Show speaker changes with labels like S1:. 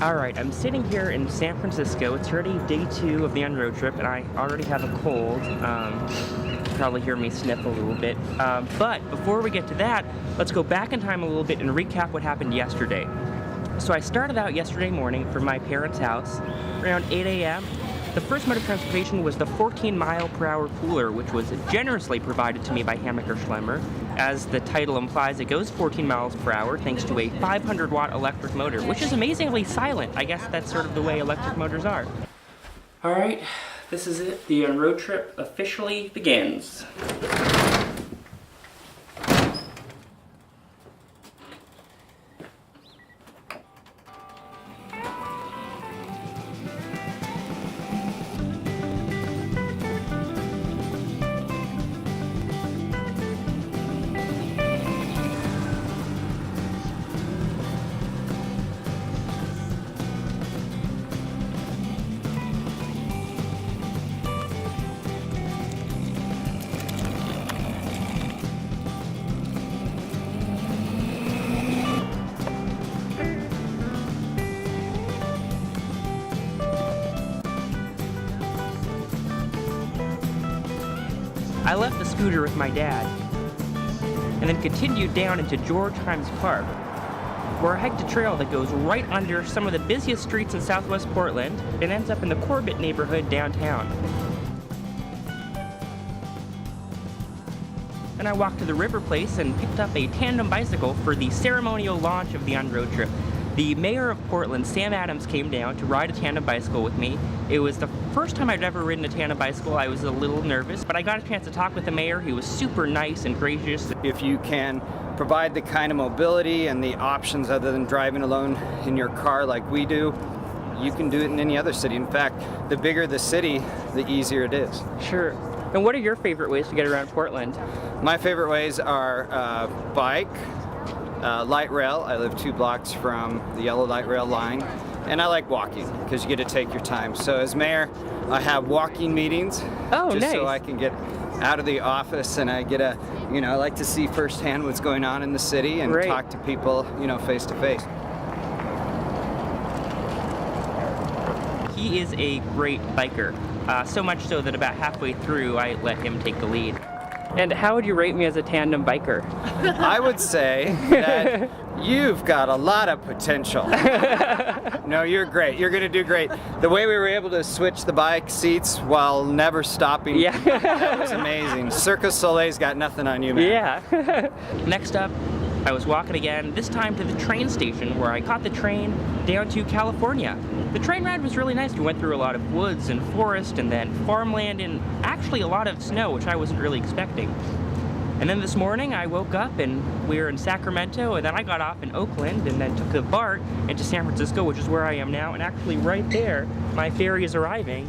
S1: Alright, I'm sitting here in San Francisco. It's already day 2 of the on-road trip, and I already have a cold. Probably hear me sniff a little bit. But before we get to that, let's go back in time a little bit and recap what happened yesterday. So I started out yesterday morning from my parents' house around 8 a.m. The first mode of transportation was the 14-mile-per-hour cooler, which was generously provided to me by Hammaker Schlemmer. As the title implies, it goes 14 miles per hour thanks to a 500-watt electric motor, which is amazingly silent. I guess that's sort of the way electric motors are. All right, this is it. The road trip officially begins. I left the scooter with my dad, and then continued down into George Himes Park, where I hiked a trail that goes right under some of the busiest streets in Southwest Portland and ends up in the Corbett neighborhood downtown. Then I walked to the River Place and picked up a tandem bicycle for the ceremonial launch of the on-road trip. The mayor of Portland, Sam Adams, came down to ride a tandem bicycle with me. It was the first time I'd ever ridden a tandem bicycle. I was a little nervous, but I got a chance to talk with the mayor. He was super nice and gracious.
S2: If you can provide the kind of mobility and the options other than driving alone in your car like we do, you can do it in any other city. In fact, the bigger the city, the easier it is.
S1: Sure. And what are your favorite ways to get around Portland?
S2: My favorite ways are bike, light rail. I live 2 blocks from the yellow light rail line. And I like walking because you get to take your time. So as mayor, I have walking meetings.
S1: Oh,
S2: just
S1: nice.
S2: So I can get out of the office and I get I like to see firsthand what's going on in the city and
S1: Right.
S2: talk to people, face to face.
S1: He is a great biker, so much so that about halfway through I let him take the lead. And how would you rate me as a tandem biker?
S2: I would say that you've got a lot of potential. No, you're great. You're gonna do great. The way we were able to switch the bike seats while never stopping,
S1: Yeah.
S2: that was amazing. Cirque du Soleil's got nothing on you, man.
S1: Yeah. Next up, I was walking again, this time to the train station where I caught the train down to California. The train ride was really nice. We went through a lot of woods and forest and then farmland and actually a lot of snow, which I wasn't really expecting. And then this morning I woke up and we were in Sacramento, and then I got off in Oakland and then took the BART into San Francisco, which is where I am now. And actually right there, my ferry is arriving.